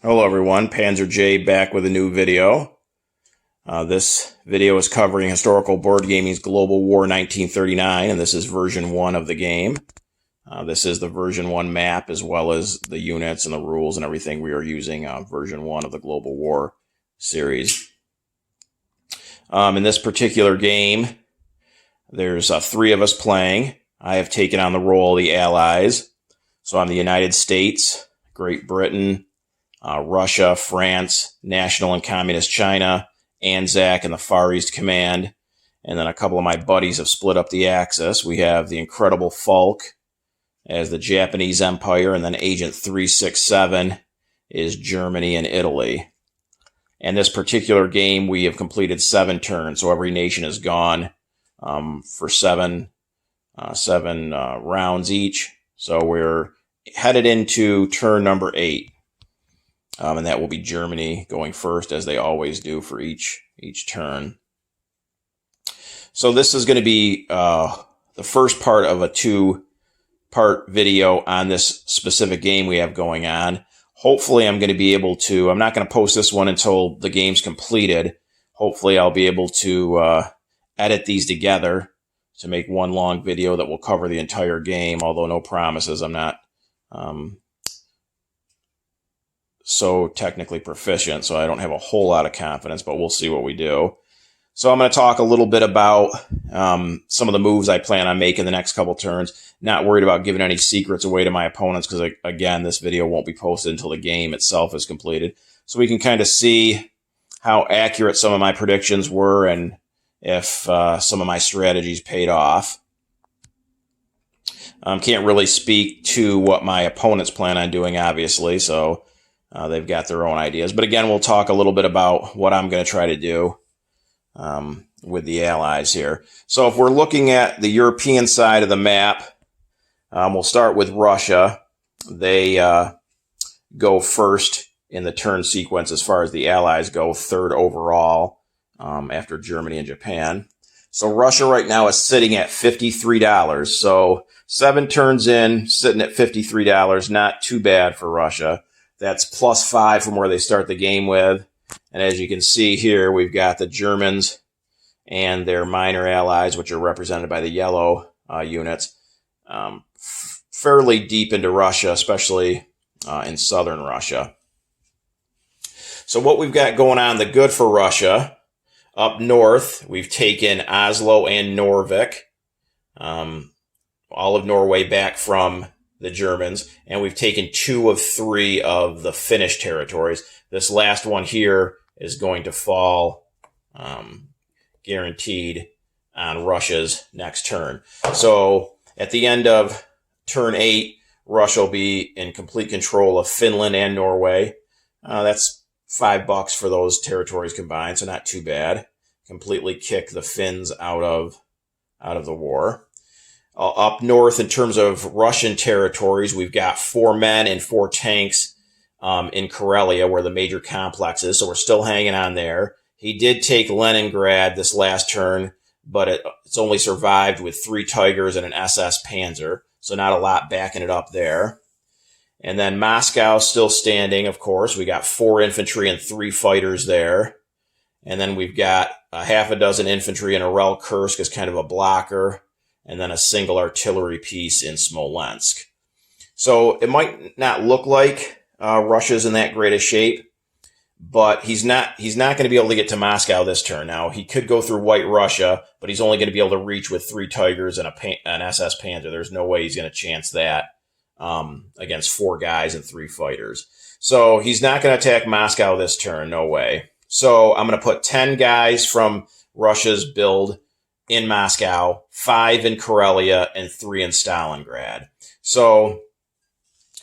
Hello everyone, Panzer J back with a new video. This video is covering Historical Board Gaming's Global War 1939, and this is version 1 of the game. This is the version 1 map as well as the units and the rules and everything we are using version 1 of the Global War series. In this particular game, there's 3 of us playing. I have taken on the role of the Allies. So I'm the United States, Great Britain, Russia, France, National and Communist China, Anzac and the Far East Command, and then a couple of my buddies have split up the Axis. We have the Incredible Falk as the Japanese Empire, and then Agent 367 is Germany and Italy. And this particular game, we have completed 7 turns, so every nation has gone for seven rounds each. So we're headed into turn number 8. And that will be Germany going first, as they always do for each turn. So this is going to be the first part of a 2-part video on this specific game we have going on. Hopefully I'm going to be able to, I'm not going to post this one until the game's completed. Hopefully I'll be able to edit these together to make one long video that will cover the entire game, although no promises. I'm not so technically proficient, so I don't have a whole lot of confidence, but we'll see what we do. So I'm going to talk a little bit about some of the moves I plan on making the next couple turns. Not worried about giving any secrets away to my opponents because, again, this video won't be posted until the game itself is completed. So we can kind of see how accurate some of my predictions were and if some of my strategies paid off. Can't really speak to what my opponents plan on doing, obviously, so they've got their own ideas. But again, we'll talk a little bit about what I'm going to try to do with the Allies here. So if we're looking at the European side of the map, we'll start with Russia. They go first in the turn sequence as far as the Allies go, 3rd overall after Germany and Japan. So Russia right now is sitting at $53. So 7 turns in, sitting at $53. Not too bad for Russia. That's +5 from where they start the game with. And as you can see here, we've got the Germans and their minor allies, which are represented by the yellow units, fairly deep into Russia, especially in southern Russia. So what we've got going on, the good for Russia, up north, we've taken Oslo and Norvik, all of Norway back from the Germans, and we've taken 2 of 3 of the Finnish territories. This last one here is going to fall guaranteed on Russia's next turn. So at the end of turn 8, Russia will be in complete control of Finland and Norway. That's $5 for those territories combined, so not too bad. Completely kick the Finns out of the war. Up north, in terms of Russian territories, we've got 4 men and 4 tanks in Karelia, where the major complex is, so we're still hanging on there. He did take Leningrad this last turn, but it's only survived with 3 Tigers and an SS Panzer, so not a lot backing it up there. And then Moscow still standing, of course. We got 4 infantry and 3 fighters there. And then we've got a half a dozen infantry and Arel Kursk as kind of a blocker, and then a single artillery piece in Smolensk. So it might not look like Russia's in that great a shape, but he's not going to be able to get to Moscow this turn. Now, he could go through White Russia, but he's only going to be able to reach with 3 Tigers and an SS Panzer. There's no way he's going to chance that against 4 guys and 3 fighters. So he's not going to attack Moscow this turn, no way. So I'm going to put 10 guys from Russia's build in Moscow, 5 in Karelia, and 3 in Stalingrad. So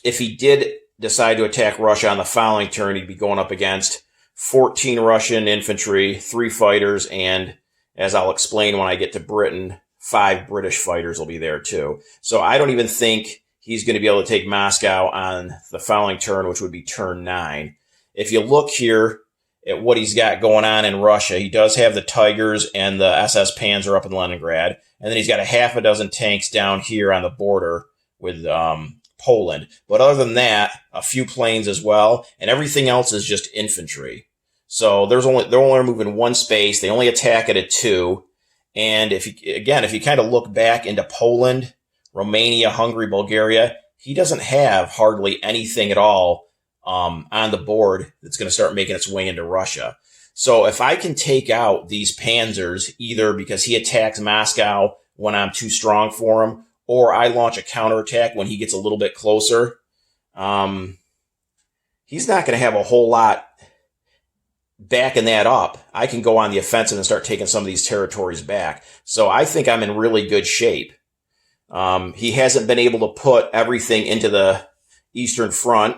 if he did decide to attack Russia on the following turn, he'd be going up against 14 Russian infantry, 3 fighters, and as I'll explain when I get to Britain, 5 British fighters will be there too. So I don't even think he's going to be able to take Moscow on the following turn, which would be turn 9. If you look here at what he's got going on in Russia, he does have the Tigers and the SS Panzer up in Leningrad, and then he's got a half a dozen tanks down here on the border with Poland. But other than that, a few planes as well, and everything else is just infantry. So they're only moving one space. They only attack at a 2. And if you kind of look back into Poland, Romania, Hungary, Bulgaria, he doesn't have hardly anything at all on the board that's going to start making its way into Russia. So if I can take out these panzers, either because he attacks Moscow when I'm too strong for him, or I launch a counterattack when he gets a little bit closer, he's not going to have a whole lot backing that up. I can go on the offensive and start taking some of these territories back. So I think I'm in really good shape. He hasn't been able to put everything into the Eastern Front.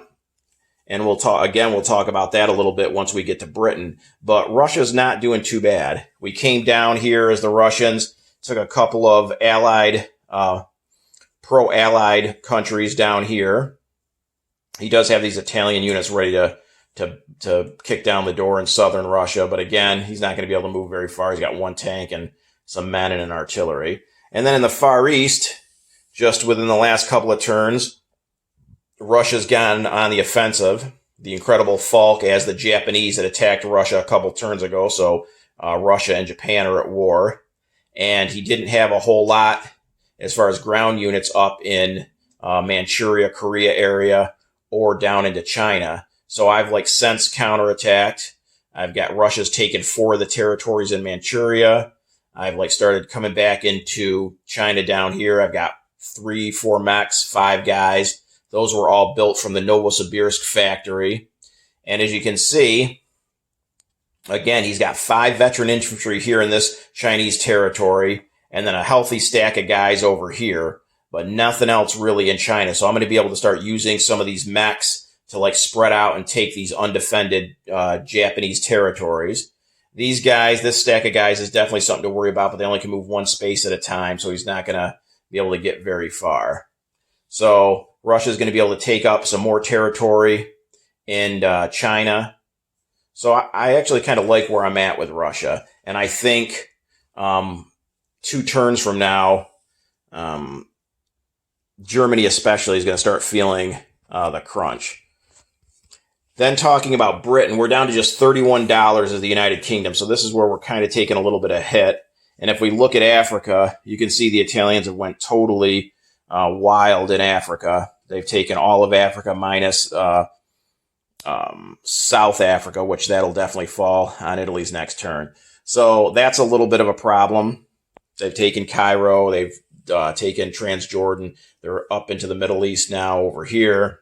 And we'll talk about that a little bit once we get to Britain. But Russia's not doing too bad. We came down here as the Russians, took a couple of pro-Allied countries down here. He does have these Italian units ready to kick down the door in southern Russia. But again, he's not going to be able to move very far. He's got one tank and some men and an artillery. And then in the Far East, just within the last couple of turns, Russia's gotten on the offensive. The Incredible Falk as the Japanese had attacked Russia a couple turns ago. So Russia and Japan are at war. And he didn't have a whole lot as far as ground units up in Manchuria, Korea area, or down into China. So I've since counterattacked. I've got Russia's taken 4 of the territories in Manchuria. I've started coming back into China down here. I've got 3, 4 mechs, 5 guys. Those were all built from the Novosibirsk factory. And as you can see, again, he's got 5 veteran infantry here in this Chinese territory, and then a healthy stack of guys over here, but nothing else really in China. So I'm going to be able to start using some of these mechs to spread out and take these undefended Japanese territories. These guys, this stack of guys is definitely something to worry about, but they only can move one space at a time, so he's not going to be able to get very far. So Russia's going to be able to take up some more territory in China. So I actually kind of like where I'm at with Russia. And I think 2 turns from now, Germany especially is going to start feeling the crunch. Then talking about Britain, we're down to just $31 as the United Kingdom. So this is where we're kind of taking a little bit of hit. And if we look at Africa, you can see the Italians have went totally wild in Africa. They've taken all of Africa minus South Africa, which that'll definitely fall on Italy's next turn. So that's a little bit of a problem. They've taken Cairo. They've taken Transjordan. They're up into the Middle East now over here.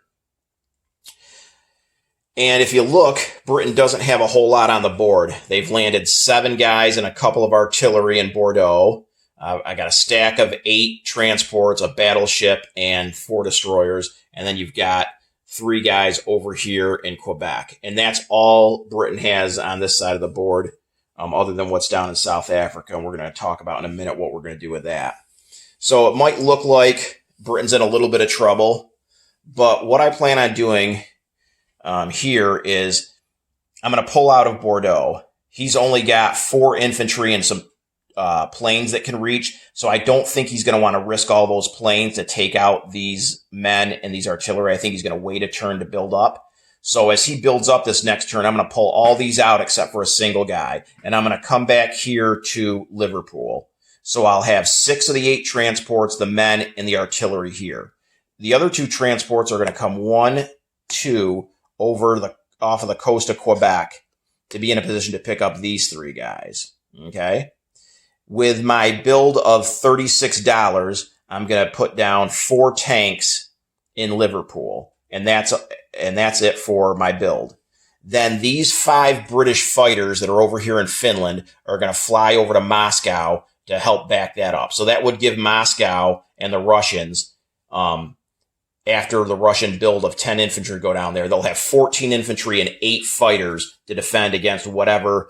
And if you look, Britain doesn't have a whole lot on the board. They've landed 7 guys and a couple of artillery in Bordeaux. I got a stack of 8 transports, a battleship, and 4 destroyers. And then you've got 3 guys over here in Quebec. And that's all Britain has on this side of the board, other than what's down in South Africa. And we're going to talk about in a minute what we're going to do with that. So it might look like Britain's in a little bit of trouble. But what I plan on doing here is I'm going to pull out of Bordeaux. He's only got 4 infantry and some planes that can reach. So I don't think he's going to want to risk all those planes to take out these men and these artillery. I think he's going to wait a turn to build up. So as he builds up this next turn, I'm going to pull all these out except for a single guy. And I'm going to come back here to Liverpool. So I'll have 6 of the 8 transports, the men, and the artillery here. The other 2 transports are going to come 1, 2 off of the coast of Quebec to be in a position to pick up these 3 guys. Okay. With my build of $36, I'm going to put down 4 tanks in Liverpool. And that's it for my build. Then these 5 British fighters that are over here in Finland are going to fly over to Moscow to help back that up. So that would give Moscow and the Russians, after the Russian build of 10 infantry go down there, they'll have 14 infantry and 8 fighters to defend against whatever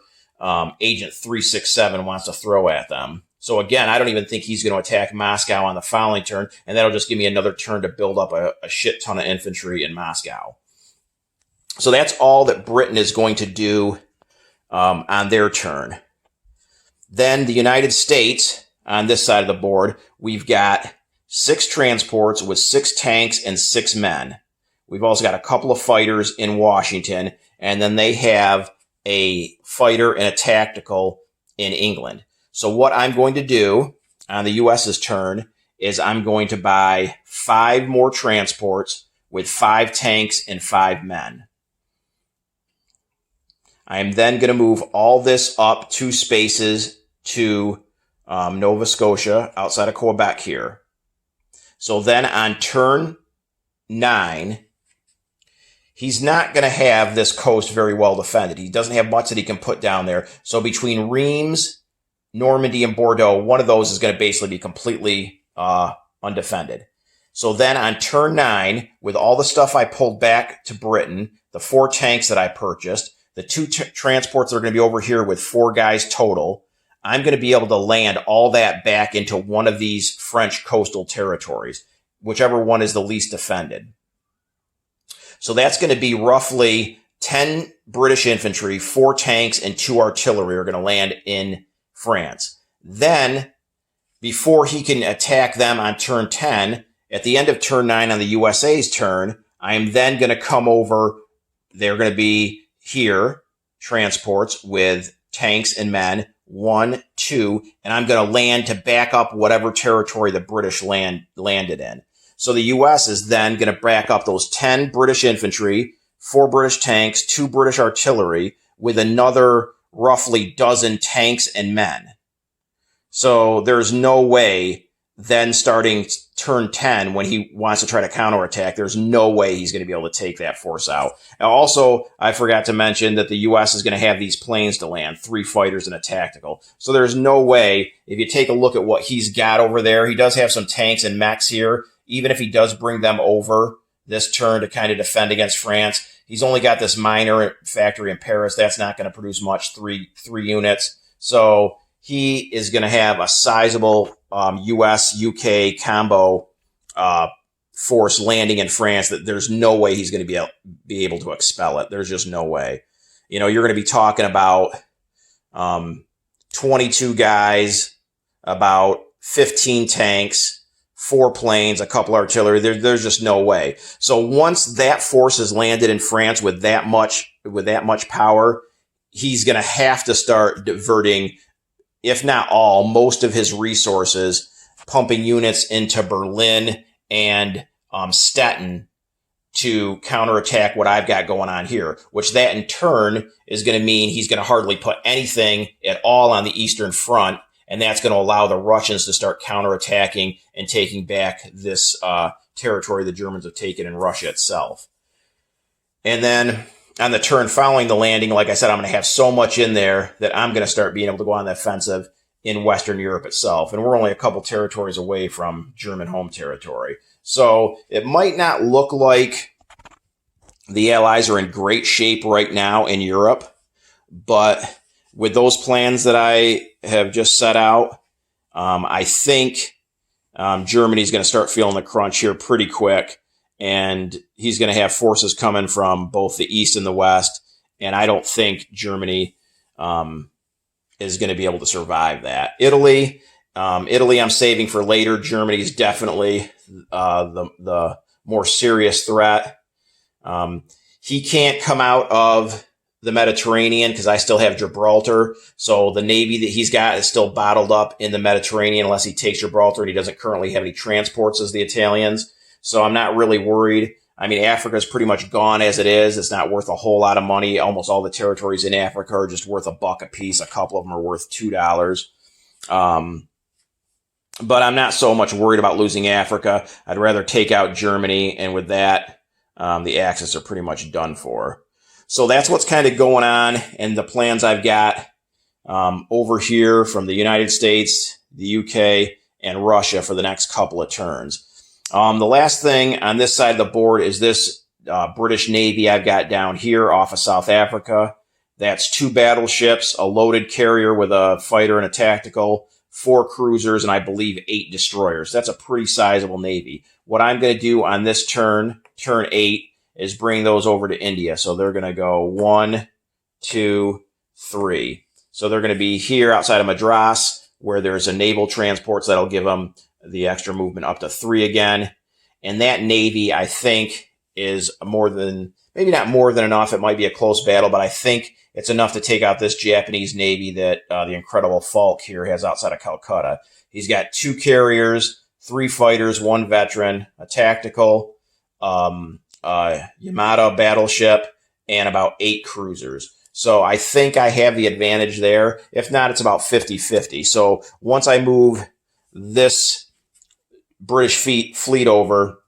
Agent 367 wants to throw at them. So again, I don't even think he's going to attack Moscow on the following turn, and that'll just give me another turn to build up a shit ton of infantry in Moscow. So that's all that Britain is going to do on their turn. Then the United States, on this side of the board, we've got 6 transports with 6 tanks and 6 men. We've also got a couple of fighters in Washington, and then they have a fighter and a tactical in England. So what I'm going to do on the US's turn is I'm going to buy 5 more transports with 5 tanks and 5 men. I am then going to move all this up 2 spaces to Nova Scotia outside of Quebec here. So then on turn 9, he's not going to have this coast very well defended. He doesn't have much that he can put down there. So between Reims, Normandy, and Bordeaux, one of those is going to basically be completely undefended. So then on turn 9, with all the stuff I pulled back to Britain, the 4 tanks that I purchased, the 2 transports that are going to be over here with 4 guys total, I'm going to be able to land all that back into one of these French coastal territories, whichever one is the least defended. So that's going to be roughly 10 British infantry, 4 tanks, and 2 artillery are going to land in France. Then, before he can attack them on turn 10, at the end of turn 9 on the USA's turn, I am then going to come over. They're going to be here, transports with tanks and men, 1, 2, and I'm going to land to back up whatever territory the British landed in. So the U.S. is then going to back up those 10 British infantry, 4 British tanks, 2 British artillery, with another roughly dozen tanks and men. So there's no way then starting turn 10 when he wants to try to counterattack, there's no way he's going to be able to take that force out. Now, also, I forgot to mention that the U.S. is going to have these planes to land, 3 fighters and a tactical. So there's no way, if you take a look at what he's got over there, he does have some tanks and mechs here. Even if he does bring them over this turn to kind of defend against France, he's only got this minor factory in Paris. That's not going to produce much, three units. So he is going to have a sizable U.S.-UK combo force landing in France that there's no way he's going to be able to expel it. There's just no way. You know, you're going to be talking about 22 guys, about 15 tanks, 4 planes, a couple artillery. There's just no way. So once that force has landed in France with that much power, he's going to have to start diverting, if not all, most of his resources, pumping units into Berlin and Stettin to counterattack what I've got going on here, which that in turn is going to mean he's going to hardly put anything at all on the Eastern Front, and that's going to allow the Russians to start counterattacking and taking back this territory the Germans have taken in Russia itself. And then on the turn following the landing, like I said, I'm going to have so much in there that I'm going to start being able to go on the offensive in Western Europe itself. And we're only a couple territories away from German home territory. So it might not look like the Allies are in great shape right now in Europe, but with those plans that I have just set out, I think Germany's going to start feeling the crunch here pretty quick. And he's going to have forces coming from both the East and the West. And I don't think Germany is going to be able to survive that. Italy, I'm saving for later. Germany is definitely the more serious threat. He can't come out of the Mediterranean because I still have Gibraltar. So the Navy that he's got is still bottled up in the Mediterranean unless he takes Gibraltar, and he doesn't currently have any transports as the Italians. So I'm not really worried. I mean, Africa is pretty much gone as it is. It's not worth a whole lot of money. Almost all the territories in Africa are just worth $1 a piece. A couple of them are worth $2. But I'm not so much worried about losing Africa. I'd rather take out Germany, and with that, the Axis are pretty much done for. So that's what's kind of going on, and the plans I've got over here from the United States, the UK, and Russia for the next couple of turns. The last thing on this side of the board is this British Navy I've got down here off of South Africa. That's 2 battleships, a loaded carrier with a fighter and a tactical, 4 cruisers, and I believe 8 destroyers. That's a pretty sizable Navy. What I'm going to do on this turn 8, is bring those over to India. So they're going to go 1, 2, 3. So they're going to be here outside of Madras, where there's a naval transport, so that'll give them the extra movement up to 3 again. And that Navy, I think, is more than, maybe not more than enough. It might be a close battle, but I think it's enough to take out this Japanese Navy that the Incredible Falk here has outside of Calcutta. He's got 2 carriers, 3 fighters, 1 veteran, a tactical, Yamato battleship, and about 8 cruisers. So I think I have the advantage there. If not, it's about 50-50. So once I move this British fleet over,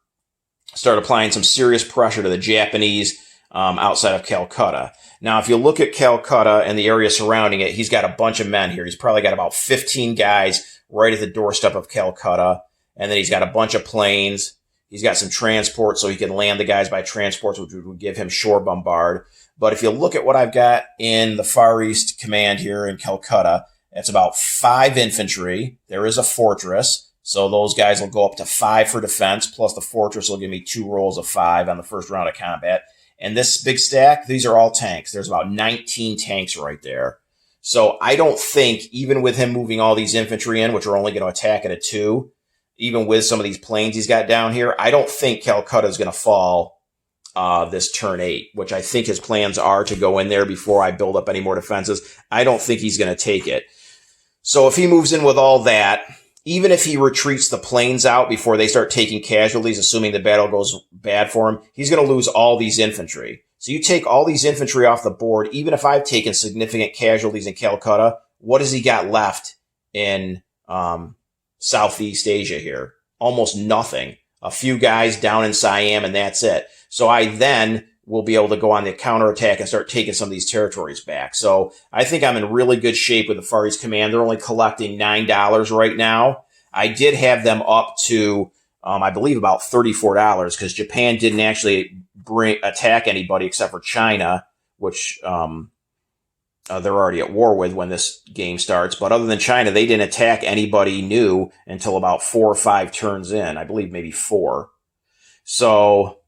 start applying some serious pressure to the Japanese outside of Calcutta. Now, if you look at Calcutta and the area surrounding it, he's got a bunch of men here. He's probably got about 15 guys right at the doorstep of Calcutta. And then he's got a bunch of planes. He's got some transport so he can land the guys by transports, which would give him shore bombard. But if you look at what I've got in the Far East Command here in Calcutta, it's about 5 infantry. There is a fortress. So those guys will go up to 5 for defense, plus the fortress will give me 2 rolls of 5 on the first round of combat. And this big stack, these are all tanks. There's about 19 tanks right there. So I don't think, even with him moving all these infantry in, which are only going to attack at a 2, even with some of these planes he's got down here, I don't think Calcutta is going to fall this turn 8, which I think his plans are to go in there before I build up any more defenses. I don't think he's going to take it. So if he moves in with all that, even if he retreats the planes out before they start taking casualties, assuming the battle goes bad for him, he's going to lose all these infantry. So you take all these infantry off the board, even if I've taken significant casualties in Calcutta, what has he got left in Southeast Asia here? Almost nothing. A few guys down in Siam, and that's it. So I then will be able to go on the counterattack and start taking some of these territories back. So I think I'm in really good shape with the Far East Command. They're only collecting $9 right now. I did have them up to, I believe, about $34 because Japan didn't actually attack anybody except for China, which they're already at war with when this game starts. But other than China, they didn't attack anybody new until about 4 or 5 turns in. I believe maybe 4. So,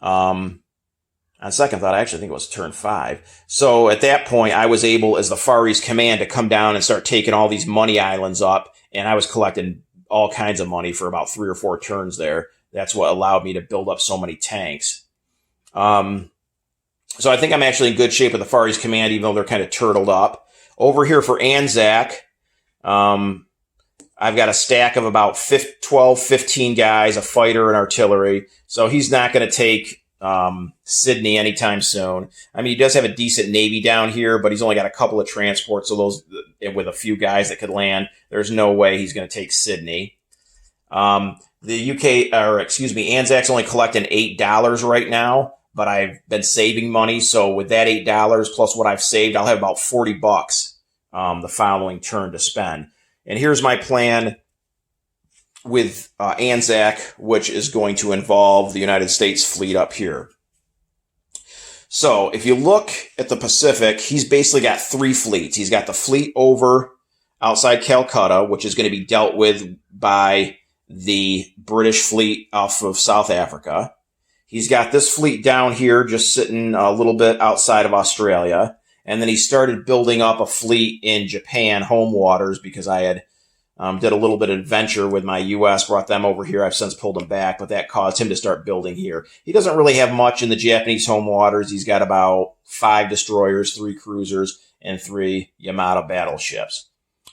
on second thought, I actually think it was turn 5. So at that point, I was able, as the Far East Command, to come down and start taking all these money islands up. And I was collecting all kinds of money for about 3 or 4 turns there. That's what allowed me to build up so many tanks. So I think I'm actually in good shape with the Far East Command, even though they're kind of turtled up. Over here for Anzac, I've got a stack of about 12, 15 guys, a fighter and artillery. So he's not going to take Sydney anytime soon. I mean, he does have a decent Navy down here, but he's only got a couple of transports. So those, with a few guys that could land, there's no way he's going to take Sydney. Anzac's only collecting $8 right now, but I've been saving money. So with that $8 plus what I've saved, I'll have about $40 the following turn to spend. And here's my plan with Anzac, which is going to involve the United States fleet up here. So if you look at the Pacific, he's basically got 3 fleets. He's got the fleet over outside Calcutta, which is going to be dealt with by the British fleet off of South Africa. He's got this fleet down here just sitting a little bit outside of Australia. And then he started building up a fleet in Japan, home waters, because I had did a little bit of adventure with my U.S., brought them over here. I've since pulled them back, but that caused him to start building here. He doesn't really have much in the Japanese home waters. He's got about 5 destroyers, 3 cruisers, and 3 Yamato battleships.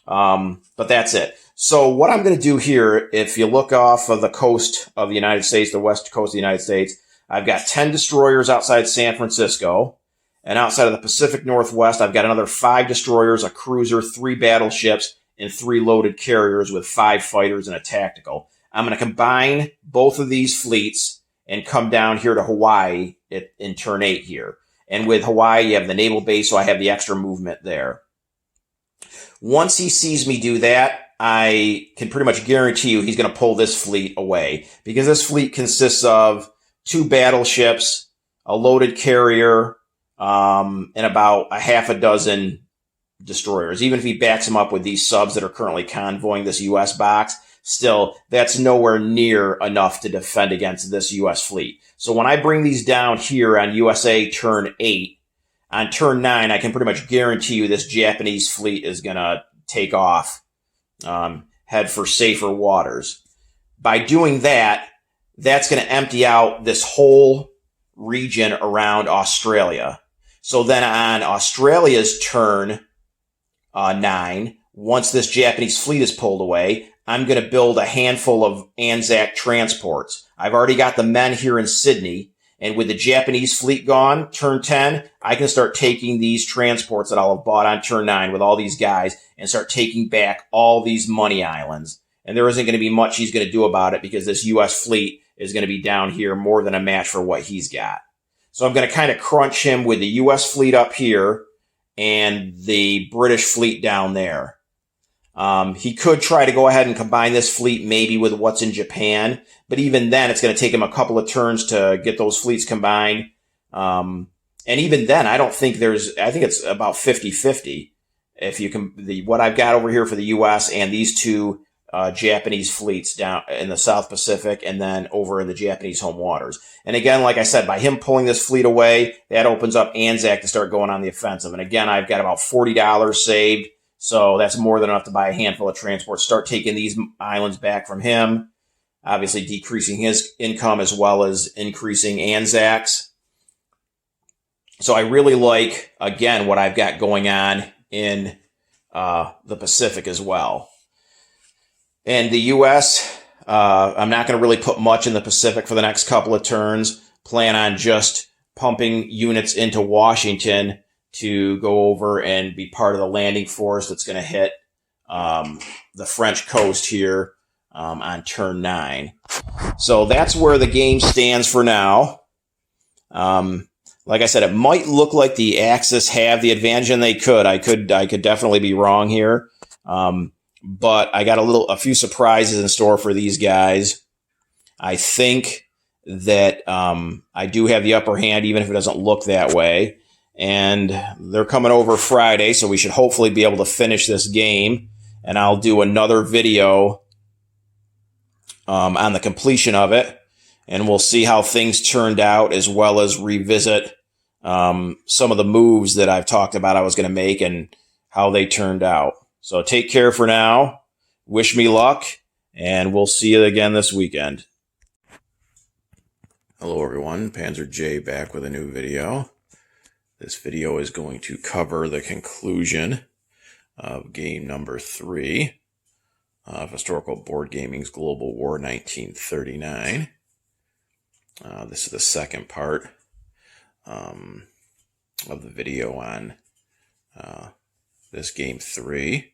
But that's it. So what I'm going to do here, if you look off of the coast of the United States, the west coast of the United States, I've got 10 destroyers outside San Francisco. And outside of the Pacific Northwest, I've got another 5 destroyers, a cruiser, 3 battleships, and 3 loaded carriers with 5 fighters and a tactical. I'm going to combine both of these fleets and come down here to Hawaii in turn 8 here. And with Hawaii, you have the naval base, so I have the extra movement there. Once he sees me do that, I can pretty much guarantee you he's going to pull this fleet away, because this fleet consists of 2 battleships, a loaded carrier, and about a half a dozen destroyers. Even if he backs them up with these subs that are currently convoying this U.S. box, still, that's nowhere near enough to defend against this U.S. fleet. So when I bring these down here on USA turn 8, on turn 9, I can pretty much guarantee you this Japanese fleet is going to take off, head for safer waters. by doing that, that's going to empty out this whole region around Australia. So then on Australia's turn 9, once this Japanese fleet is pulled away, I'm going to build a handful of Anzac transports. I've already got the men here in Sydney, and with the Japanese fleet gone, turn 10, I can start taking these transports that I'll have bought on turn 9 with all these guys and start taking back all these money islands. And there isn't going to be much he's going to do about it because this U.S. fleet is going to be down here more than a match for what he's got. So I'm going to kind of crunch him with the U.S. fleet up here and the British fleet down there. He could try to go ahead and combine this fleet maybe with what's in Japan, but even then it's going to take him a couple of turns to get those fleets combined. And even then, I think it's about 50-50. If you can, what I've got over here for the U.S. and these two Japanese fleets down in the South Pacific and then over in the Japanese home waters. And again, like I said, by him pulling this fleet away, that opens up Anzac to start going on the offensive. And again, I've got about $40 saved. So that's more than enough to buy a handful of transports, start taking these islands back from him, obviously decreasing his income as well as increasing Anzac's. So I really like, again, what I've got going on in the Pacific as well. And the U.S., I'm not going to really put much in the Pacific for the next couple of turns. Plan on just pumping units into Washington to go over and be part of the landing force that's going to hit the French coast here on turn 9. So that's where the game stands for now. Like I said, it might look like the Axis have the advantage, and they could. I could definitely be wrong here. But I got a few surprises in store for these guys. I think that I do have the upper hand, even if it doesn't look that way. And they're coming over Friday, so we should hopefully be able to finish this game. And I'll do another video on the completion of it, and we'll see how things turned out, as well as revisit some of the moves that I've talked about I was going to make and how they turned out. So take care for now. Wish me luck, and we'll see you again this weekend. Hello, everyone. Panzer J back with a new video. This video is going to cover the conclusion of game number 3 of Historical Board Gaming's Global War 1939. This is the second part of the video on this game 3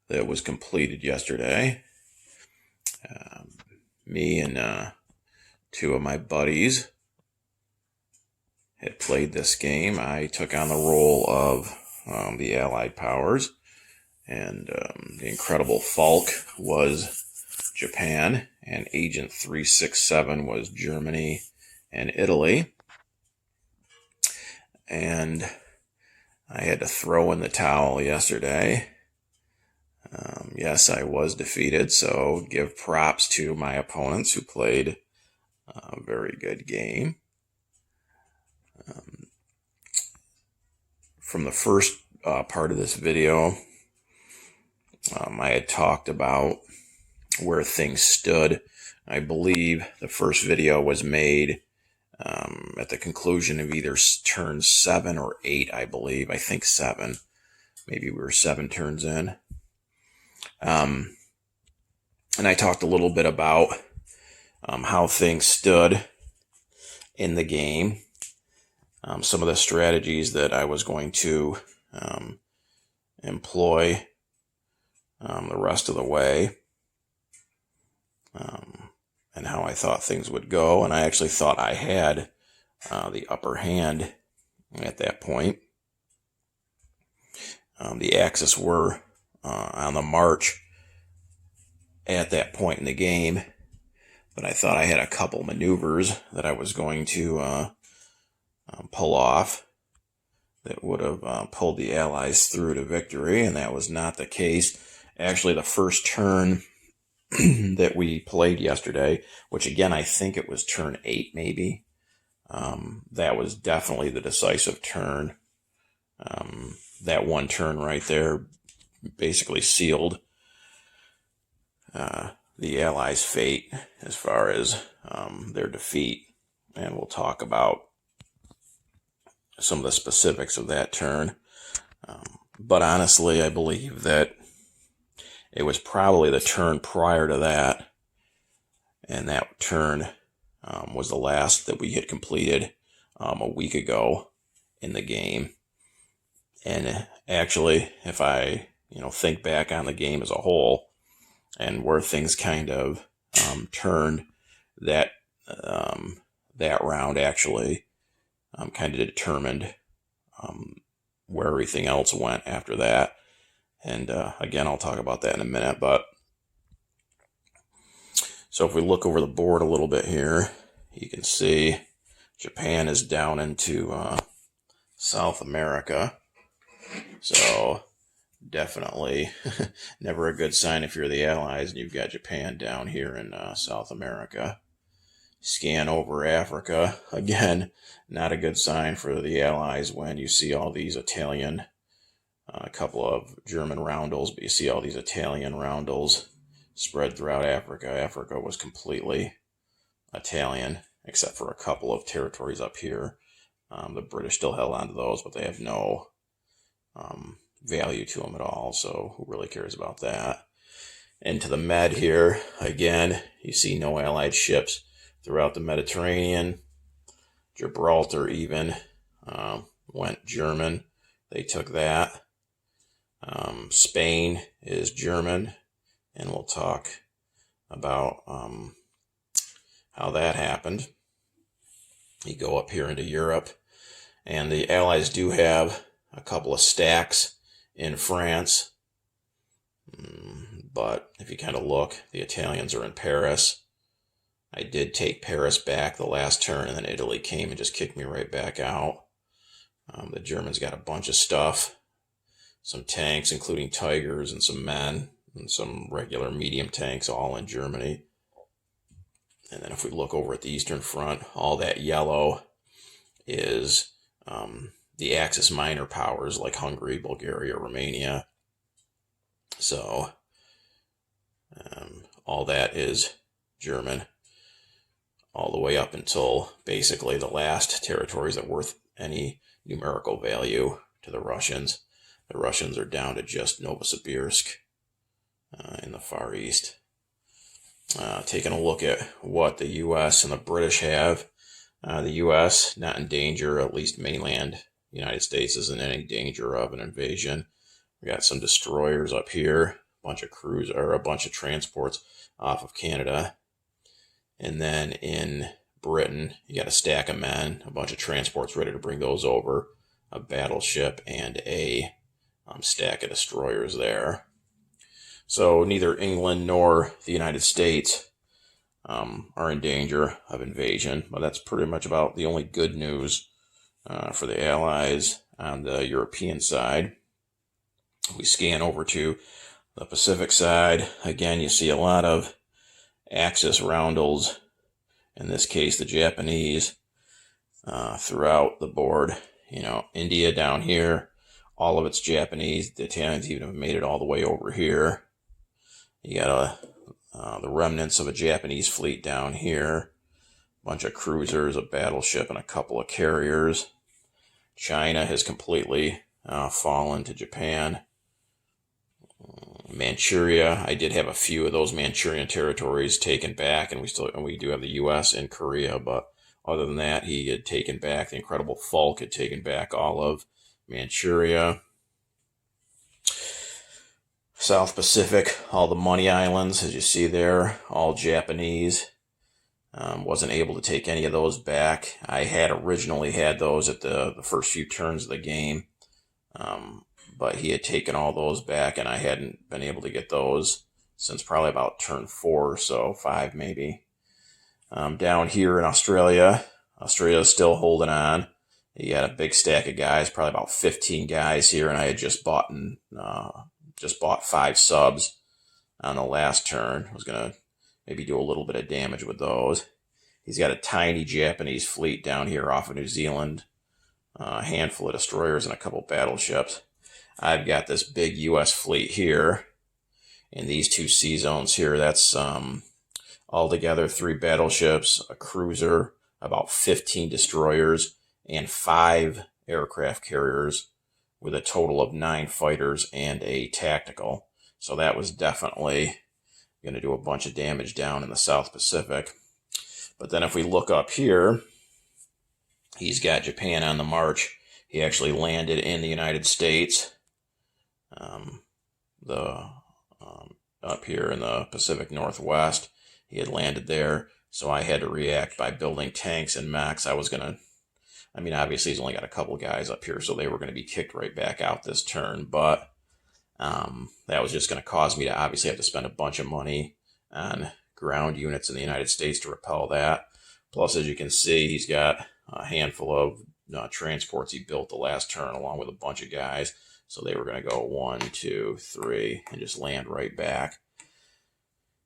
that was completed yesterday. Me and 2 of my buddies had played this game. I took on the role of the Allied powers, and the Incredible Falk was Japan, and Agent 367 was Germany and Italy. And I had to throw in the towel yesterday. Yes, I was defeated, so give props to my opponents who played a very good game. From the first part of this video, I had talked about where things stood. I believe the first video was made at the conclusion of either turn 7 or 8, I believe. I think 7. Maybe we were 7 turns in. And I talked a little bit about how things stood in the game. Some of the strategies that I was going to employ the rest of the way, and how I thought things would go. And I actually thought I had the upper hand at that point. The Axis were on the march at that point in the game, but I thought I had a couple maneuvers that I was going to pull off that would have pulled the Allies through to victory, and that was not the case. Actually, the first turn that we played yesterday, which again, I think it was turn 8 maybe, that was definitely the decisive turn. That one turn right there basically sealed the Allies' fate as far as their defeat. And we'll talk about some of the specifics of that turn. But honestly, I believe that it was probably the turn prior to that, and that turn was the last that we had completed a week ago in the game. And actually, if I think back on the game as a whole and where things kind of turned, that that round actually kind of determined where everything else went after that. And again, I'll talk about that in a minute. But so if we look over the board a little bit here, you can see Japan is down into South America. So definitely never a good sign if you're the Allies and you've got Japan down here in South America. Scan over Africa. Again, not a good sign for the Allies when you see all these Italian, a couple of German roundels, but you see all these Italian roundels spread throughout Africa. Africa was completely Italian, except for a couple of territories up here. The British still held on to those, but they have no value to them at all, so who really cares about that? Into the Med here, again, you see no Allied ships throughout the Mediterranean. Gibraltar even went German. They took that. Spain is German, and we'll talk about how that happened. You go up here into Europe, and the Allies do have a couple of stacks in France. But if you kind of look, the Italians are in Paris. I did take Paris back the last turn, and then Italy came and just kicked me right back out. The Germans got a bunch of stuff. Some tanks, including Tigers, and some men, and some regular medium tanks, all in Germany. And then if we look over at the Eastern Front, all that yellow is the Axis minor powers like Hungary, Bulgaria, Romania. So all that is German, all the way up until basically the last territories that are worth any numerical value to the Russians. The Russians are down to just Novosibirsk in the Far East. Taking a look at what the U.S. and the British have. The U.S. not in danger, at least mainland United States isn't in any danger of an invasion. We got some destroyers up here, a bunch of transports off of Canada. And then in Britain, you got a stack of men, a bunch of transports ready to bring those over, a battleship, and a stack of destroyers there. So neither England nor the United States are in danger of invasion, but that's pretty much about the only good news for the Allies on the European side. We scan over to the Pacific side. Again, you see a lot of Axis roundels, in this case the Japanese, throughout the board. India down here, all of it's Japanese. The Italians even have made it all the way over here. You got the remnants of a Japanese fleet down here, a bunch of cruisers, a battleship, and a couple of carriers. China has completely fallen to Japan. Manchuria, I did have a few of those Manchurian territories taken back, and we do have the U.S. in Korea, but other than that, he had taken back, the Incredible Fulk had taken back all of Manchuria. South Pacific, all the Money Islands, as you see there, all Japanese. Wasn't able to take any of those back. I had originally had those at the first few turns of the game, but he had taken all those back, and I hadn't been able to get those since probably about turn 4 or so, 5 maybe. Down here in Australia, Australia is still holding on. You got a big stack of guys, probably about 15 guys here, and I had just bought 5 subs on the last turn. I was going to maybe do a little bit of damage with those. He's got a tiny Japanese fleet down here off of New Zealand, a handful of destroyers and a couple battleships. I've got this big U.S. fleet here, in these two sea zones here. That's altogether 3 battleships, a cruiser, about 15 destroyers, and 5 aircraft carriers, with a total of 9 fighters and a tactical. So that was definitely going to do a bunch of damage down in the South Pacific. But then if we look up here, he's got Japan on the march. He actually landed in the United States, up here in the Pacific Northwest. He had landed there, so I had to react by building tanks and mechs. Obviously he's only got a couple guys up here, so they were going to be kicked right back out this turn, but that was just going to cause me to obviously have to spend a bunch of money on ground units in the United States to repel that. Plus, as you can see, he's got a handful of transports he built the last turn along with a bunch of guys. So they were going to go 1, 2, 3 and just land right back.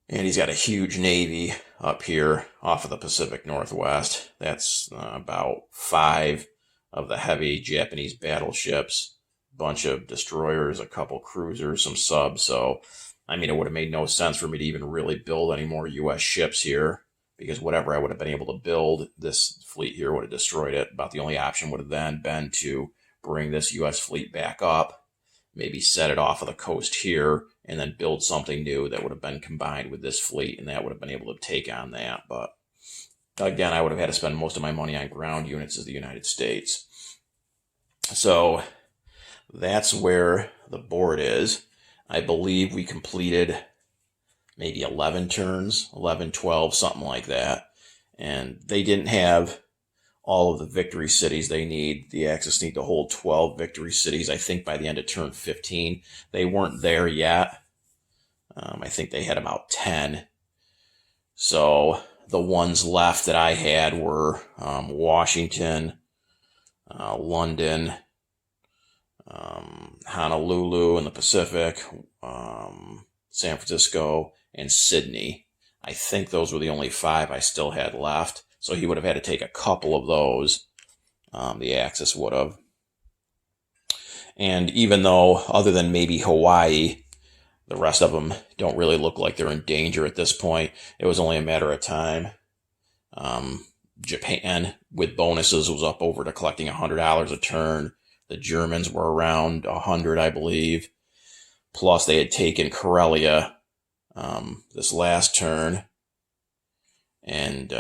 And he's got a huge navy up here off of the Pacific Northwest. That's about 5 of the heavy Japanese battleships, a bunch of destroyers, a couple cruisers, some subs. So, it would have made no sense for me to even really build any more U.S. ships here, because whatever I would have been able to build, this fleet here would have destroyed it. About the only option would have then been to bring this U.S. fleet back up, maybe set it off of the coast here, and then build something new that would have been combined with this fleet, and that would have been able to take on that. But again, I would have had to spend most of my money on ground units as the United States. So that's where the board is. I believe we completed maybe 11 turns, 11, 12, something like that. And they didn't have all of the victory cities they need. The Axis need to hold 12 victory cities, I think, by the end of turn 15. They weren't there yet. I think they had about 10. So the ones left that I had were Washington, London, Honolulu in the Pacific, San Francisco, and Sydney. I think those were the only 5 I still had left. So he would have had to take a couple of those. The Axis would have. And even though, other than maybe Hawaii, the rest of them don't really look like they're in danger at this point, it was only a matter of time. Japan, with bonuses, was up over to collecting $100 a turn. The Germans were around 100, I believe. Plus, they had taken Karelia this last turn. And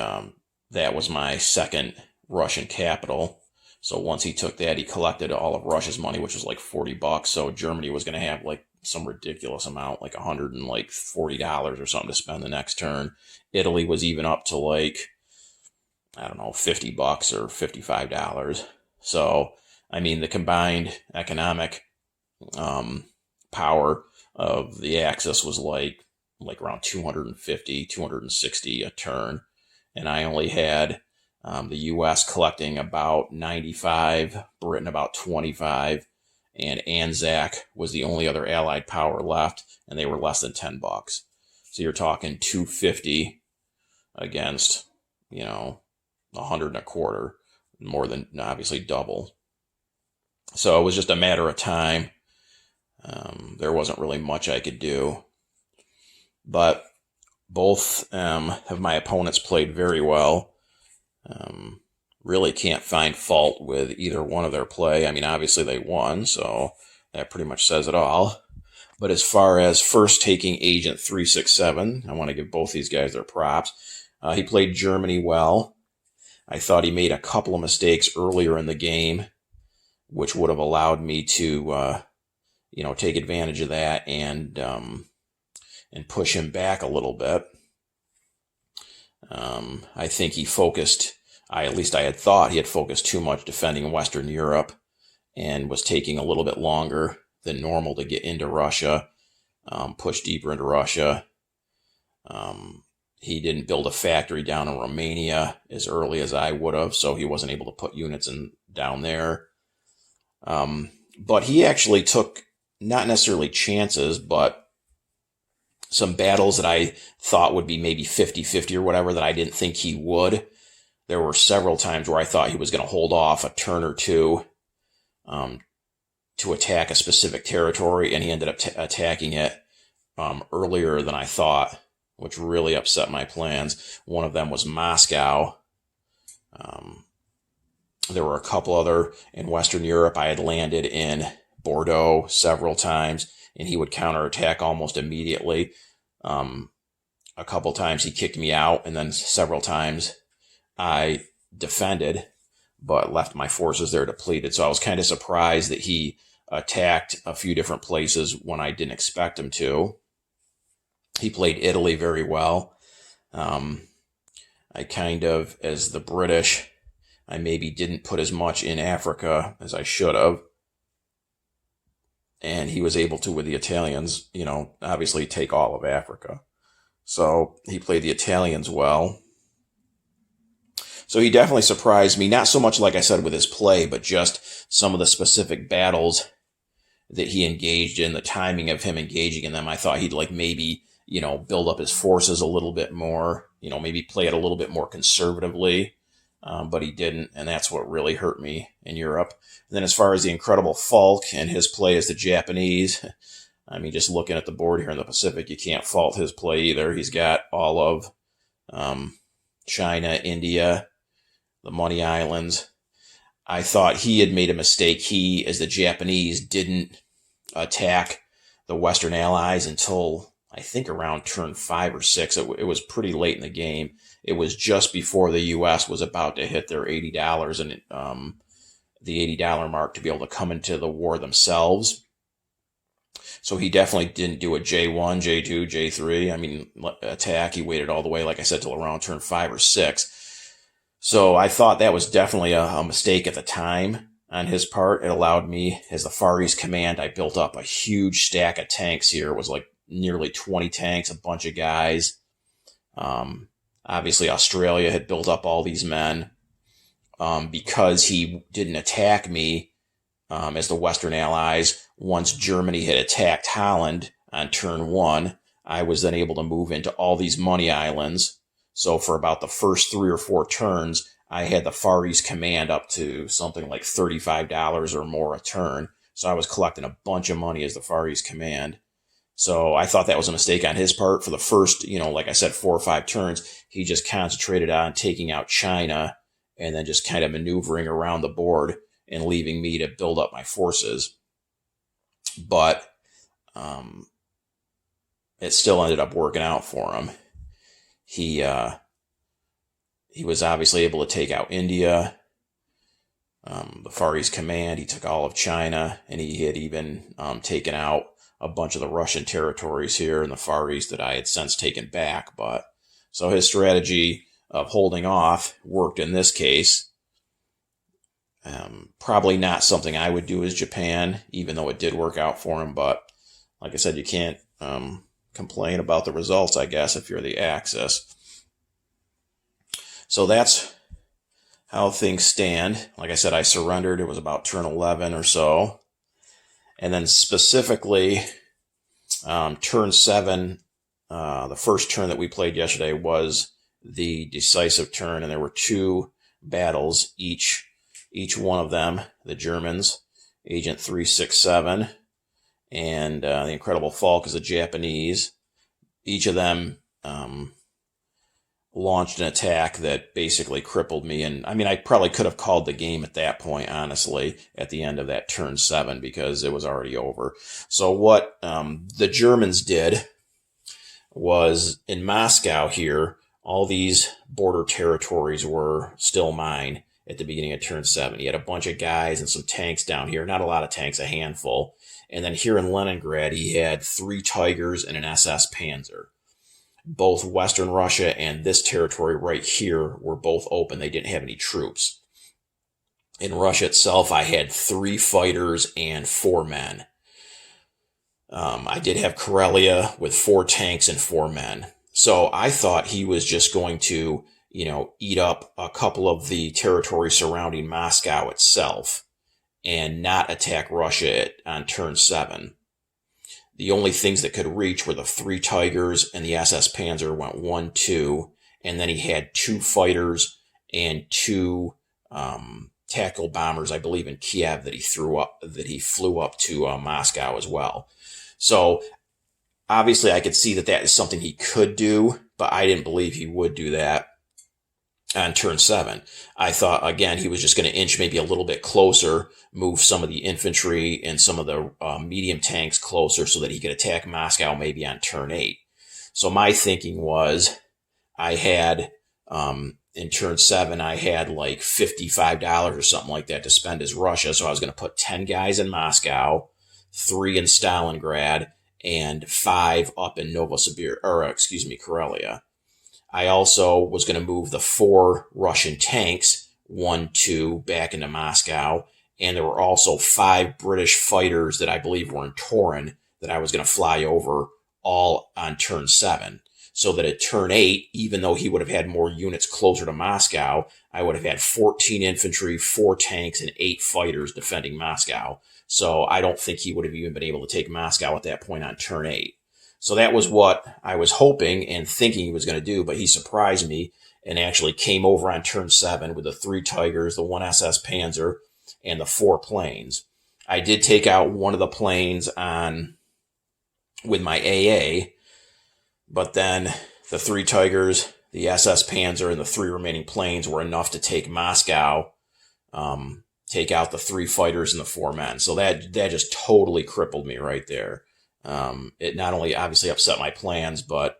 that was my second Russian capital. So once he took that, he collected all of Russia's money, which was like $40. So Germany was going to have like some ridiculous amount, like $140 or something to spend the next turn. Italy was even up to like, I don't know, $50 or $55. So, the combined economic power of the Axis was like around 250, 260 a turn. And I only had the U.S. collecting about 95, Britain about 25, and Anzac was the only other allied power left, and they were less than $10. So you're talking 250 against, 100 and a quarter, more than obviously double. So it was just a matter of time. There wasn't really much I could do. But both of my opponents played very well. Really can't find fault with either one of their play. Obviously they won, so that pretty much says it all. But as far as first taking Agent 367, I want to give both these guys their props. He played Germany well. I thought he made a couple of mistakes earlier in the game, which would have allowed me to, take advantage of that and push him back a little bit. I think he focused, at least I had thought he had focused too much defending Western Europe and was taking a little bit longer than normal to get into Russia, push deeper into Russia. He didn't build a factory down in Romania as early as I would have, so he wasn't able to put units down there. But he actually took not necessarily chances, but some battles that I thought would be maybe 50-50 or whatever that I didn't think he would. There were several times where I thought he was going to hold off a turn or two to attack a specific territory, and he ended up attacking it earlier than I thought, which really upset my plans. One of them was Moscow. There were a couple other in Western Europe. I had landed in Bordeaux several times, and he would counterattack almost immediately. A couple times he kicked me out, and then several times I defended, but left my forces there depleted. So I was kind of surprised that he attacked a few different places when I didn't expect him to. He played Italy very well. I kind of, as the British, I maybe didn't put as much in Africa as I should have. And he was able to, with the Italians, obviously take all of Africa. So he played the Italians well. So he definitely surprised me, not so much, like I said, with his play, but just some of the specific battles that he engaged in, the timing of him engaging in them. I thought he'd maybe, build up his forces a little bit more, maybe play it a little bit more conservatively. But he didn't, and that's what really hurt me in Europe. And then as far as the Incredible Falk and his play as the Japanese, I mean, just looking at the board here in the Pacific, you can't fault his play either. He's got all of China, India, the Money Islands. I thought he had made a mistake. He, as the Japanese, didn't attack the Western Allies until, I think, around turn 5 or 6. It was pretty late in the game. It was just before the U.S. was about to hit their $80 and the $80 mark to be able to come into the war themselves. So he definitely didn't do a J1, J2, J3. I mean, attack. He waited all the way, like I said, till around turn 5 or 6. So I thought that was definitely a mistake at the time on his part. It allowed me, as the Far East Command, I built up a huge stack of tanks here. It was like nearly 20 tanks, a bunch of guys. Obviously, Australia had built up all these men because he didn't attack me as the Western Allies. Once Germany had attacked Holland on turn 1, I was then able to move into all these Money Islands. So for about the first 3 or 4 turns, I had the Far East Command up to something like $35 or more a turn. So I was collecting a bunch of money as the Far East Command. So I thought that was a mistake on his part. For the first, like I said, 4 or 5 turns, he just concentrated on taking out China and then just kind of maneuvering around the board and leaving me to build up my forces. But it still ended up working out for him. He was obviously able to take out India, the Far East Command. He took all of China, and he had even taken out a bunch of the Russian territories here in the Far East that I had since taken back. But so his strategy of holding off worked in this case. Probably not something I would do as Japan, even though it did work out for him. But like I said, you can't complain about the results, I guess, if you're the Axis. So that's how things stand. Like I said, I surrendered. It was about turn 11 or so. And then specifically, turn 7, the first turn that we played yesterday was the decisive turn, and there were 2 battles, each one of them, the Germans, Agent 367, and the Incredible Falk is the Japanese. Each of them launched an attack that basically crippled me. And I mean, I probably could have called the game at that point, honestly, at the end of that turn 7, because it was already over. So what the Germans did was, in Moscow here, all these border territories were still mine at the beginning of turn 7. He had a bunch of guys and some tanks down here. Not a lot of tanks, a handful. And then here in Leningrad, he had 3 Tigers and an SS Panzer. Both Western Russia and this territory right here were both open. They didn't have any troops. In Russia itself, I had 3 fighters and 4 men. I did have Karelia with 4 tanks and 4 men. So I thought he was just going to, eat up a couple of the territory surrounding Moscow itself and not attack Russia on turn 7. The only things that could reach were the 3 Tigers, and the SS Panzer went 1, 2, and then he had 2 fighters and 2 tactical bombers, I believe, in Kiev that he flew up to Moscow as well. So obviously I could see that that is something he could do, but I didn't believe he would do that on turn 7. I thought, again, he was just going to inch maybe a little bit closer, move some of the infantry and some of the medium tanks closer so that he could attack Moscow maybe on turn 8. So my thinking was I had, in turn 7, I had like $55 or something like that to spend as Russia. So I was going to put 10 guys in Moscow, 3 in Stalingrad, and 5 up in Karelia. I also was going to move the 4 Russian tanks, 1, 2, back into Moscow. And there were also 5 British fighters that I believe were in Torin that I was going to fly over all on turn 7. So that at turn 8, even though he would have had more units closer to Moscow, I would have had 14 infantry, 4 tanks, and 8 fighters defending Moscow. So I don't think he would have even been able to take Moscow at that point on turn 8. So that was what I was hoping and thinking he was going to do, but he surprised me and actually came over on turn 7 with the 3 Tigers, the 1 SS Panzer, and the 4 planes. I did take out one of the planes with my AA, but then the 3 Tigers, the SS Panzer, and the 3 remaining planes were enough to take Moscow, take out the 3 fighters and the 4 men. So that just totally crippled me right there. It not only obviously upset my plans, but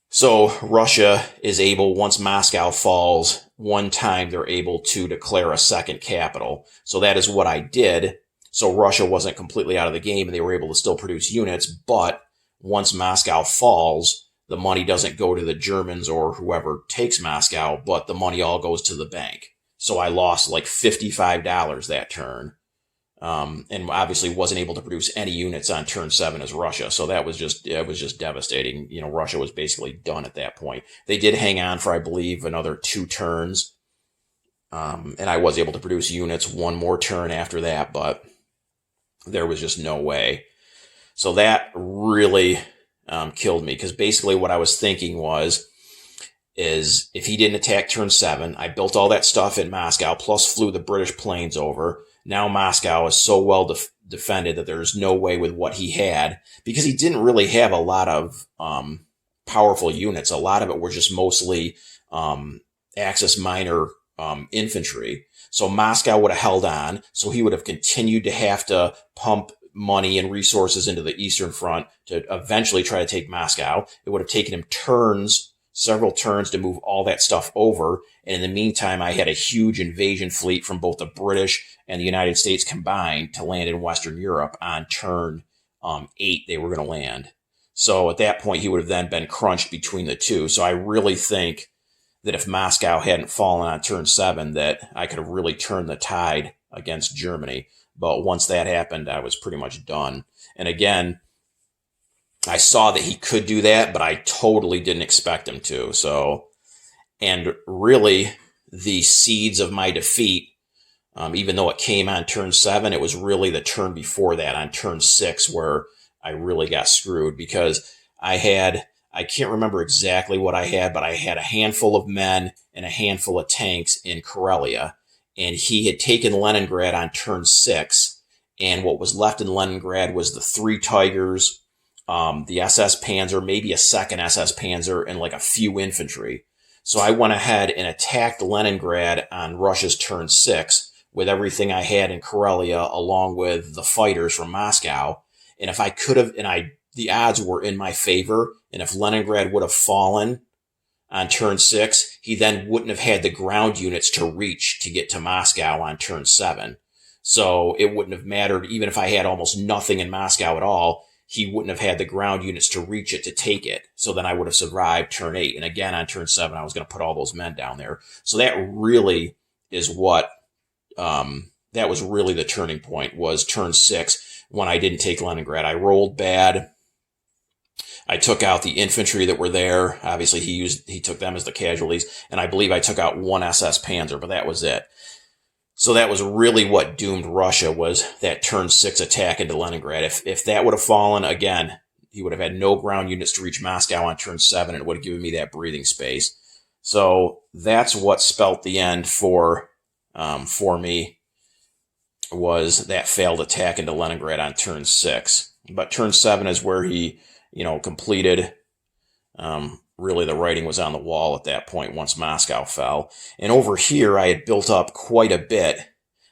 so Russia is able, once Moscow falls, one time they're able to declare a second capital. So that is what I did. So Russia wasn't completely out of the game and they were able to still produce units. But once Moscow falls, the money doesn't go to the Germans or whoever takes Moscow, but the money all goes to the bank. So I lost like $55 that turn. And obviously wasn't able to produce any units on turn 7 as Russia. So it was just devastating. You know, Russia was basically done at that point. They did hang on for, I believe, another 2 turns. And I was able to produce units one more turn after that, but there was just no way. So that really, killed me, because basically what I was thinking is if he didn't attack turn 7, I built all that stuff in Moscow, plus flew the British planes over. Now Moscow is so well defended that there's no way with what he had, because he didn't really have a lot of powerful units. A lot of it were just mostly Axis minor infantry. So Moscow would have held on. So he would have continued to have to pump money and resources into the Eastern Front to eventually try to take Moscow. It would have taken him several turns to move all that stuff over. And in the meantime, I had a huge invasion fleet from both the British and the United States combined to land in Western Europe on turn 8. They were going to land. So at that point, he would have then been crunched between the two. So I really think that if Moscow hadn't fallen on turn 7, that I could have really turned the tide against Germany. But once that happened, I was pretty much done. And again, I saw that he could do that, but I totally didn't expect him to. So, and really, the seeds of my defeat, even though it came on turn 7, it was really the turn before that, on turn 6, where I really got screwed, because I can't remember exactly what I had, but I had a handful of men and a handful of tanks in Karelia, and he had taken Leningrad on turn 6, and what was left in Leningrad was the 3 Tigers, the SS Panzer, maybe a second SS Panzer, and like a few infantry. So I went ahead and attacked Leningrad on Russia's turn 6 with everything I had in Karelia, along with the fighters from Moscow. And if I could have, the odds were in my favor, and if Leningrad would have fallen on turn 6, he then wouldn't have had the ground units to reach to get to Moscow on turn 7. So it wouldn't have mattered, even if I had almost nothing in Moscow at all, he wouldn't have had the ground units to reach it, to take it. So then I would have survived turn 8. And again, on turn 7, I was going to put all those men down there. So that really is what, that was really the turning point, was turn 6, when I didn't take Leningrad. I rolled bad. I took out the infantry that were there. Obviously, he took them as the casualties. And I believe I took out 1 SS Panzer, but that was it. So that was really what doomed Russia, was that turn 6 attack into Leningrad. If that would have fallen, again, he would have had no ground units to reach Moscow on turn 7, and it would have given me that breathing space. So that's what spelt the end for me, was that failed attack into Leningrad on turn 6. But turn 7 is where he, completed. Really, the writing was on the wall at that point once Moscow fell. And over here, I had built up quite a bit.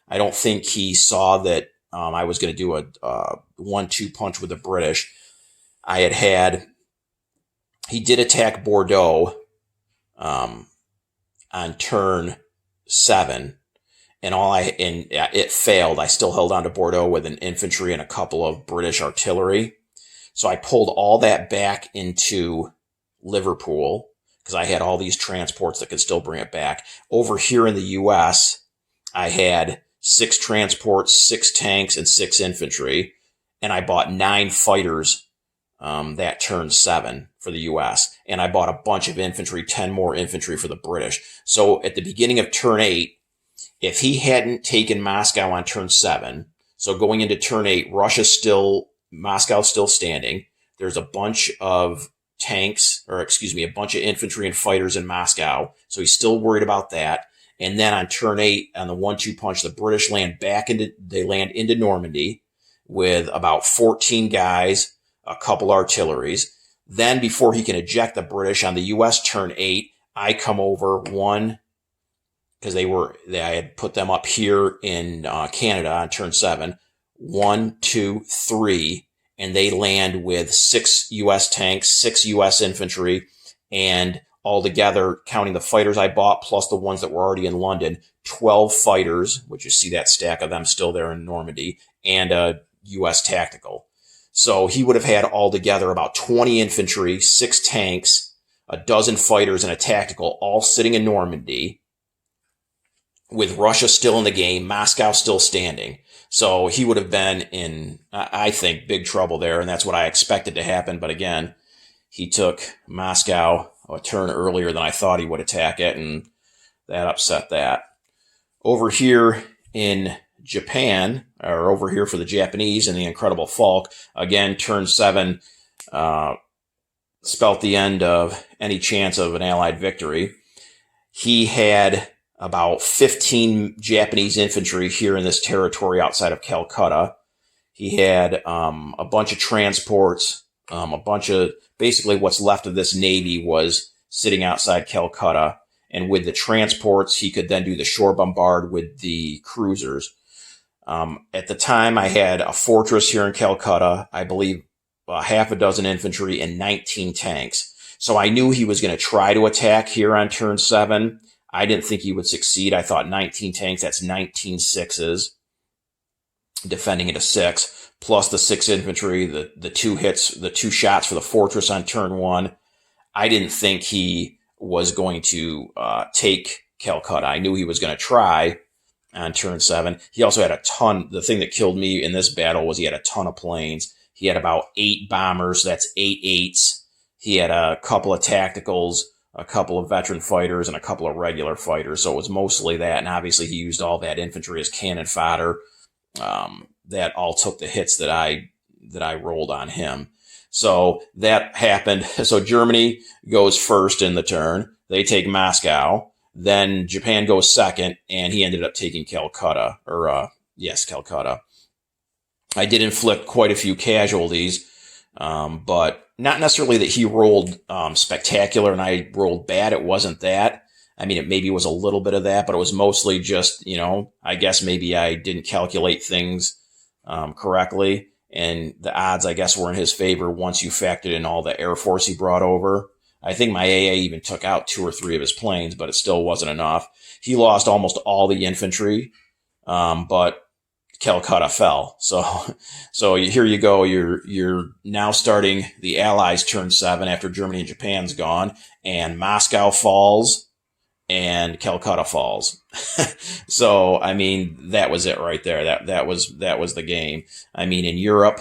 I don't think he saw that I was going to do a 1-2 punch with the British. He did attack Bordeaux on turn 7. And it failed. I still held on to Bordeaux with an infantry and a couple of British artillery. So I pulled all that back into Liverpool because I had all these transports that could still bring it back. Over here in the U.S., I had 6 transports, 6 tanks, and 6 infantry. And I bought 9 fighters that turn 7 for the U.S. And I bought a bunch of infantry, 10 more infantry for the British. So at the beginning of turn 8, if he hadn't taken Moscow on turn 7, so going into turn 8, Moscow's still standing. There's a bunch of a bunch of infantry and fighters in Moscow. So he's still worried about that. And then on turn 8, on the 1-2 punch, the British land into Normandy with about 14 guys, a couple artilleries. Then before he can eject the British on the U.S. turn 8, I come over because I had put them up here in Canada on turn 7. 1, 2, 3, and they land with 6 U.S. tanks, 6 U.S. infantry, and altogether, counting the fighters I bought plus the ones that were already in London, 12 fighters, which you see that stack of them still there in Normandy, and a U.S. tactical. So he would have had altogether about 20 infantry, 6 tanks, a dozen fighters, and a tactical, all sitting in Normandy, with Russia still in the game, Moscow still standing. So he would have been in, I think, big trouble there, and that's what I expected to happen. But again, he took Moscow a turn earlier than I thought he would attack it, and that upset that. Over here in Japan, or over here for the Japanese and the Incredible Falk, again, turn 7 spelt the end of any chance of an Allied victory. He had about 15 Japanese infantry here in this territory outside of Calcutta. He had a bunch of transports, basically what's left of this navy was sitting outside Calcutta. And with the transports, he could then do the shore bombard with the cruisers. At the time, I had a fortress here in Calcutta, I believe half a dozen infantry and 19 tanks. So I knew he was going to try to attack here on turn 7. I didn't think he would succeed. I thought 19 tanks, that's 19 sixes, defending at a 6, plus the 6 infantry, the 2 hits, the 2 shots for the fortress on turn 1. I didn't think he was going to take Calcutta. I knew he was going to try on turn 7. He also had a ton. The thing that killed me in this battle was he had a ton of planes. He had about 8 bombers, that's 8 8s. He had a couple of tacticals, a couple of veteran fighters, and a couple of regular fighters. So it was mostly that. And obviously he used all that infantry as cannon fodder. That all took the hits that I rolled on him. So that happened. So Germany goes first in the turn. They take Moscow. Then Japan goes second, and he ended up taking Calcutta. Calcutta. I did inflict quite a few casualties, but not necessarily that he rolled spectacular and I rolled bad. It wasn't that. I mean, it maybe was a little bit of that, but it was mostly just, I guess maybe I didn't calculate things correctly. And the odds, I guess, were in his favor once you factored in all the Air Force he brought over. I think my AA even took out 2 or 3 of his planes, but it still wasn't enough. He lost almost all the infantry, but Calcutta fell. So here you go. You're now starting the Allies turn 7 after Germany and Japan's gone, and Moscow falls and Calcutta falls. So, I mean, that was it right there. That was the game. I mean, in Europe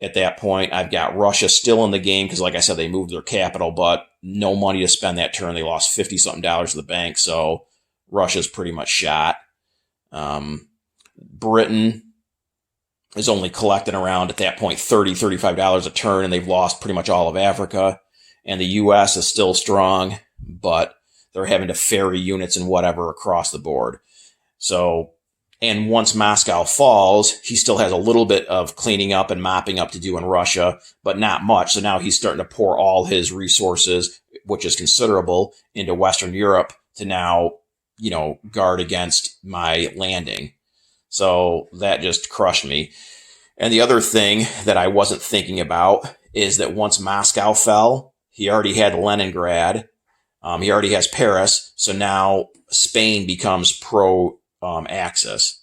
at that point, I've got Russia still in the game because, like I said, they moved their capital, but no money to spend that turn. They lost $50-something to the bank, so Russia's pretty much shot. Britain is only collecting around, at that point, $30, $35 a turn, and they've lost pretty much all of Africa. And the U.S. is still strong, but they're having to ferry units and whatever across the board. So And once Moscow falls, he still has a little bit of cleaning up and mopping up to do in Russia, but not much. So now he's starting to pour all his resources, which is considerable, into Western Europe to now, guard against my landing. So that just crushed me. And the other thing that I wasn't thinking about is that once Moscow fell, he already had Leningrad. He already has Paris. So now Spain becomes pro-Axis.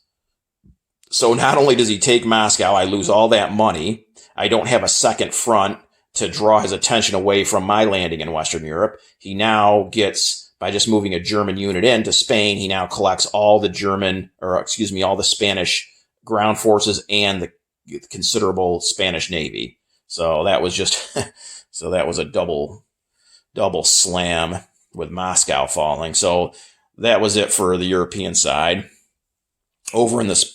So not only does he take Moscow, I lose all that money. I don't have a second front to draw his attention away from my landing in Western Europe. He now gets, by just moving a German unit into Spain, he now collects all the all the Spanish ground forces and the considerable Spanish Navy. So that was a double slam with Moscow falling. So that was it for the European side. Over in the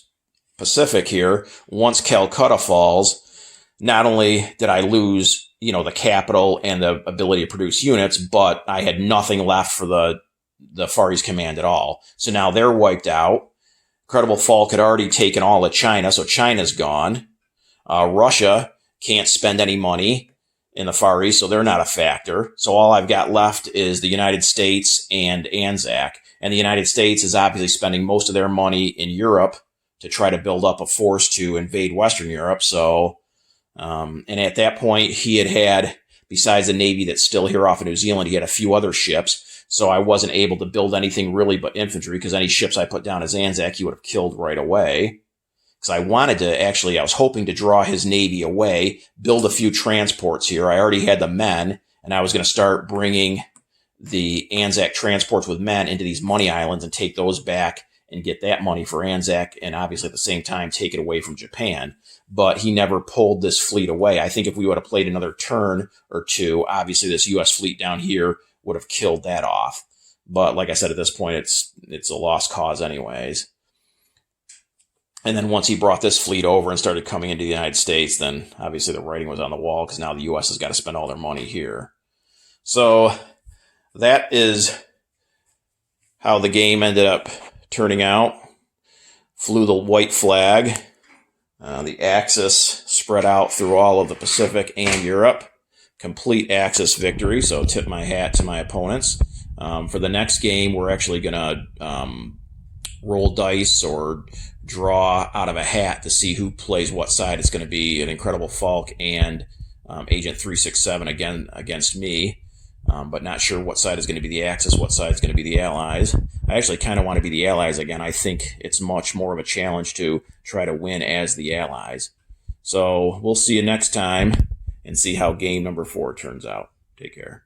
Pacific here, once Calcutta falls, not only did I lose, the capital and the ability to produce units, but I had nothing left for the Far East Command at all. So now they're wiped out. Incredible Falk had already taken all of China, so China's gone. Russia can't spend any money in the Far East, so they're not a factor. So all I've got left is the United States and Anzac. And the United States is obviously spending most of their money in Europe to try to build up a force to invade Western Europe. So, and at that point, he had, besides the Navy that's still here off of New Zealand, he had a few other ships. So I wasn't able to build anything really but infantry, because any ships I put down as Anzac, he would have killed right away. Because I was hoping to draw his Navy away, build a few transports here. I already had the men, and I was going to start bringing the Anzac transports with men into these money islands and take those back and get that money for Anzac, and obviously at the same time take it away from Japan. But he never pulled this fleet away. I think if we would have played another turn or two, obviously this U.S. fleet down here would have killed that off. But like I said, at this point, it's a lost cause anyways. And then once he brought this fleet over and started coming into the United States, then obviously the writing was on the wall, because now the U.S. has got to spend all their money here. So that is how the game ended up turning out. Flew the white flag. The Axis spread out through all of the Pacific and Europe. Complete Axis victory, so tip my hat to my opponents. For the next game, we're actually going to roll dice or draw out of a hat to see who plays what side. It's going to be an Incredible Falk and Agent 367 again against me, but not sure what side is going to be the Axis, what side is going to be the Allies. I actually kind of want to be the Allies again. I think it's much more of a challenge to try to win as the Allies. So we'll see you next time and see how game number 4 turns out. Take care.